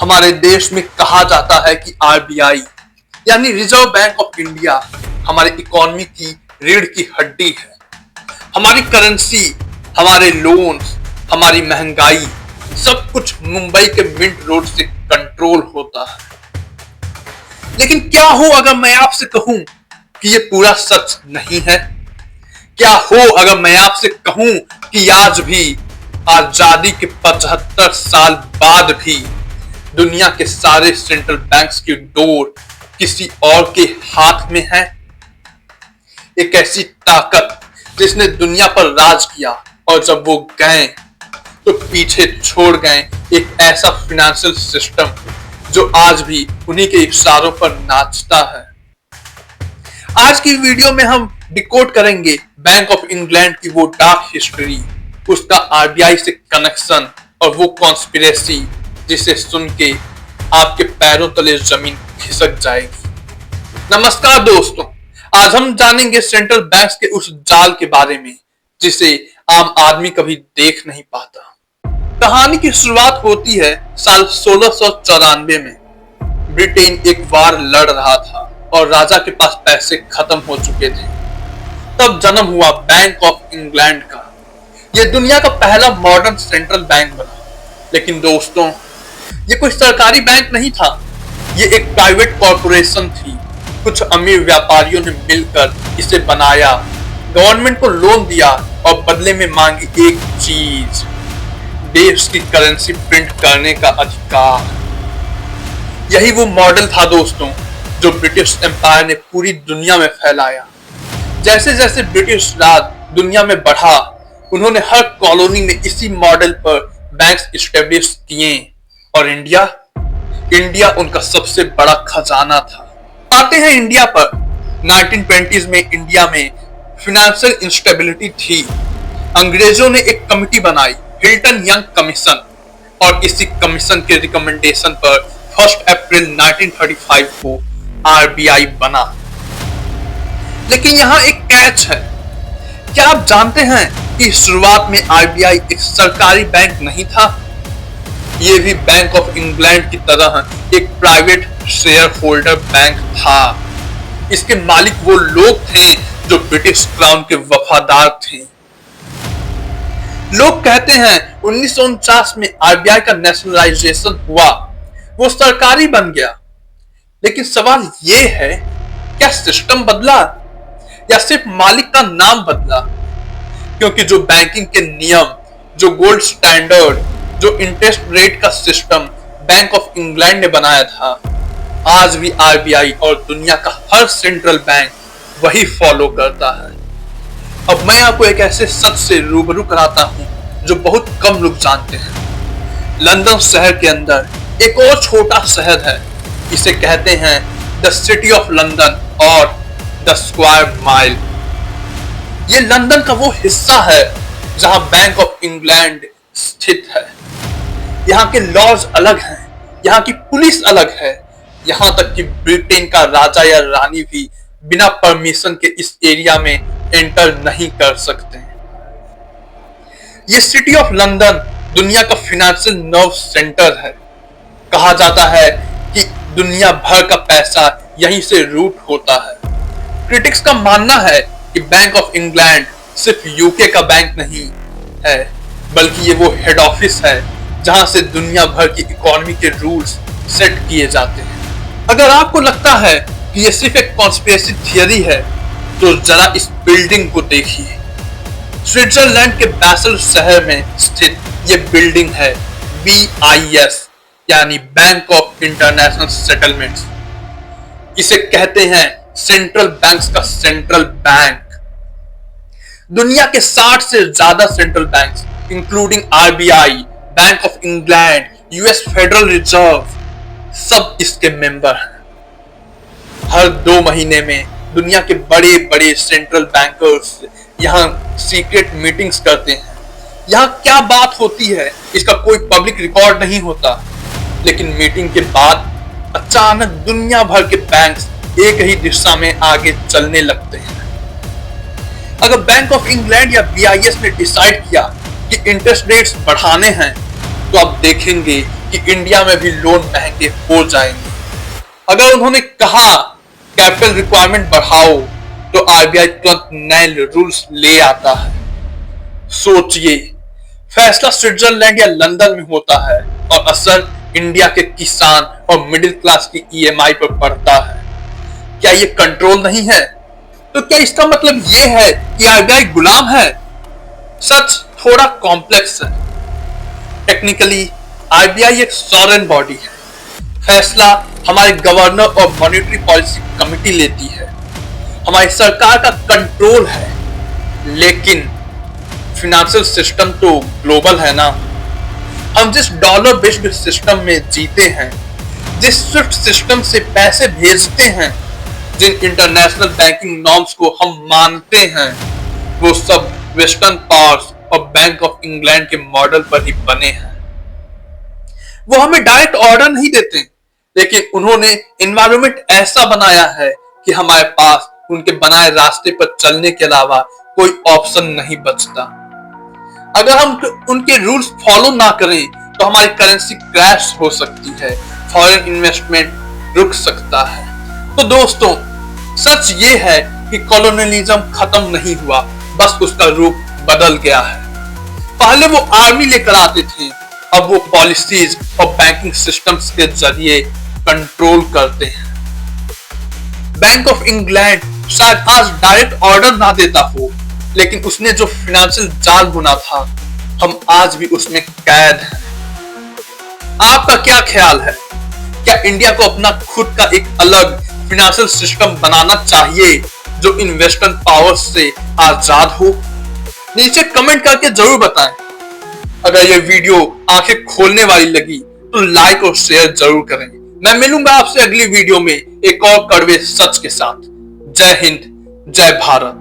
हमारे देश में कहा जाता है कि आरबीआई यानी रिजर्व बैंक ऑफ इंडिया हमारे इकोनॉमी की रीढ़ की हड्डी है। हमारी करेंसी, हमारे लोन्स, हमारी महंगाई सब कुछ मुंबई के मिंट रोड से कंट्रोल होता है। लेकिन क्या हो अगर मैं आपसे कहूं कि ये पूरा सच नहीं है? क्या हो अगर मैं आपसे कहूं कि आज भी आजादी के 75 साल बाद भी दुनिया के सारे सेंट्रल बैंक्स की डोर किसी और के हाथ में है? एक ऐसी ताकत जिसने दुनिया पर राज किया और जब वो गए तो पीछे छोड़ गए एक ऐसा फाइनेंशियल सिस्टम जो आज भी उन्हीं के इशारों पर नाचता है। आज की वीडियो में हम डिकोड करेंगे बैंक ऑफ इंग्लैंड की वो डार्क हिस्ट्री, उसका आरबीआई से कनेक्शन और वो कॉन्स्पिरेसी जिसे सुन के आपके पैरों तले जमीन खिसक जाएगी। नमस्कार दोस्तों, आज हम जानेंगे सेंट्रल बैंक्स के उस जाल के बारे में जिसे आम आदमी कभी देख नहीं पाता। कहानी की शुरुआत होती है साल 1694 में। ब्रिटेन एक वार लड़ रहा था और राजा के पास पैसे खत्म हो चुके थे। तब जन्म हुआ बैंक ऑफ इंग्लैंड का। यह दुनिया का पहला मॉडर्न सेंट्रल बैंक बना। लेकिन दोस्तों, ये कोई सरकारी बैंक नहीं था, ये एक प्राइवेट कॉर्पोरेशन थी। कुछ अमीर व्यापारियों ने मिलकर इसे बनाया, गवर्नमेंट को लोन दिया और बदले में मांगी एक चीज, देश की करेंसी प्रिंट करने का अधिकार। यही वो मॉडल था दोस्तों जो ब्रिटिश एम्पायर ने पूरी दुनिया में फैलाया। जैसे जैसे ब्रिटिश राज दुनिया में बढ़ा, उन्होंने हर कॉलोनी में इसी मॉडल पर बैंक्स एस्टेब्लिश किए और इंडिया उनका सबसे बड़ा खजाना था। आते हैं इंडिया पर। 1920s में इंडिया में फाइनेंशियल इंस्टेबिलिटी थी। अंग्रेजों ने एक कमिटी बनाई, हिल्टन यंग कमीशन, और इसी कमीशन के रिकमेंडेशन पर 1 अप्रैल 1935 को आरबीआई बना। लेकिन यहां एक कैच है। क्या आप जानते हैं कि शुरुआत में आरबीआई एक सरकारी बैंक नहीं था? यह भी बैंक ऑफ इंग्लैंड की तरह एक प्राइवेट शेयर होल्डर बैंक था। इसके मालिक वो लोग थे जो ब्रिटिश क्राउन के वफादार थे। लोग कहते हैं 1949 में आरबीआई का नेशनलाइजेशन हुआ, वो सरकारी बन गया। लेकिन सवाल ये है, क्या सिस्टम बदला या सिर्फ मालिक का नाम बदला? क्योंकि जो बैंकिंग के नियम, जो गोल्ड स्टैंडर्ड, जो इंटरेस्ट रेट का सिस्टम बैंक ऑफ इंग्लैंड ने बनाया था, आज भी आरबीआई और दुनिया का हर सेंट्रल बैंक वही फॉलो करता है। अब मैं आपको एक ऐसे सच से रूबरू कराता हूं जो बहुत कम लोग जानते हैं। लंदन शहर के अंदर एक और छोटा शहर है, इसे कहते हैं द सिटी ऑफ लंदन और द स्क्वायर माइल। ये लंदन का वो हिस्सा है जहां बैंक ऑफ इंग्लैंड स्थित है। यहाँ के लॉज अलग हैं, यहाँ की पुलिस अलग है, यहाँ तक कि ब्रिटेन का राजा या रानी भी बिना परमिशन के इस एरिया में एंटर नहीं कर सकते। ये सिटी ऑफ लंदन दुनिया का फाइनेंशियल नर्व सेंटर है। कहा जाता है कि दुनिया भर का पैसा यहीं से रूट होता है। क्रिटिक्स का मानना है कि बैंक ऑफ इंग्लैंड सिर्फ यूके का बैंक नहीं है, बल्कि ये वो हेड ऑफिस है जहां से दुनिया भर की इकोनॉमी के रूल्स सेट किए जाते हैं। अगर आपको लगता है कि ये सिर्फ एक कॉन्स्पिरेसी थियरी है, तो जरा इस बिल्डिंग को देखिए। स्विट्जरलैंड के बैसल शहर में स्थित ये बिल्डिंग है BIS यानी बैंक ऑफ इंटरनेशनल सेटलमेंट्स। इसे कहते हैं सेंट्रल बैंक्स का सेंट्रल बैंक। दुनिया के 60 से ज्यादा central banks including RBI, bank of England, US federal reserve, सब इसके मेंबर हैं। हर 2 महीने में दुनिया के बड़े बड़े सेंट्रल बैंकर्स यहाँ सीक्रेट मीटिंग्स करते हैं। यहाँ क्या बात होती है इसका कोई पब्लिक रिकॉर्ड नहीं होता, लेकिन मीटिंग के बाद अचानक दुनिया भर के बैंक्स एक ही दिशा में आगे चलने लगते हैं। अगर बैंक ऑफ इंग्लैंड या BIS ने डिसाइड किया कि इंटरेस्ट रेट्स बढ़ाने हैं, तो आप देखेंगे कि इंडिया में भी लोन महंगे हो जाएंगे। अगर उन्होंने कहा कैपिटल रिक्वायरमेंट बढ़ाओ तो आरबीआई तुरंत नए रूल्स ले आता है। सोचिए, फैसला स्विट्जरलैंड या लंदन में होता है और असर इंडिया के किसान और मिडिल क्लास की ईएमआई पर पड़ता है। क्या ये कंट्रोल नहीं है? तो क्या इसका मतलब ये है कि आरबीआई गुलाम है? सच थोड़ा कॉम्प्लेक्स है। टेक्निकली आरबीआई एक सॉवरेन बॉडी है। फैसला हमारे गवर्नर और मॉनेटरी पॉलिसी कमेटी लेती है। हमारी सरकार का कंट्रोल है, लेकिन फिनेंशियल सिस्टम तो ग्लोबल है ना। हम जिस डॉलर बेस्ड सिस्टम में जीते हैं, जिस स्विफ्ट सिस्टम से पैसे भेजते हैं, जिन इंटरनेशनल बैंकिंग नॉर्म्स को हम मानते हैं, वो सब वेस्टर्न पावर्स और बैंक ऑफ इंग्लैंड के मॉडल पर ही बने हैं। वो हमें डायरेक्ट ऑर्डर नहीं देते, लेकिन उन्होंने एनवायरनमेंट ऐसा बनाया है कि हमारे पास उनके बनाए रास्ते पर चलने के अलावा कोई ऑप्शन नहीं बचता। अगर हम उनके रूल्स फॉलो ना करें तो हमारी करेंसी क्रैश हो सकती है, फॉरेन इन्वेस्टमेंट रुक सकता है। तो दोस्तों, सच ये है कि कॉलोनियलिज्म खत्म नहीं हुआ, बस उसका रूप बदल गया है। पहले वो आर्मी लेकर आते थे, अब वो पॉलिसीज और बैंकिंग सिस्टम्स के जरिए कंट्रोल करते हैं। बैंक ऑफ इंग्लैंड शायद आज डायरेक्ट ऑर्डर ना देता हो, लेकिन उसने जो फाइनेंशियल जाल बुना था, हम आज भी उसमें कैद हैं। आपका क्या ख्याल है? क्या इंडिया को अपना खुद का एक अलग फाइनेंशियल सिस्टम बनाना चाहिए जो इन वेस्टर्न पावर्स से आजाद हो? नीचे कमेंट करके जरूर बताएं। अगर ये वीडियो आंखें खोलने वाली लगी तो लाइक और शेयर जरूर करें। मैं मिलूंगा आपसे अगली वीडियो में एक और कड़वे सच के साथ। जय हिंद, जय भारत।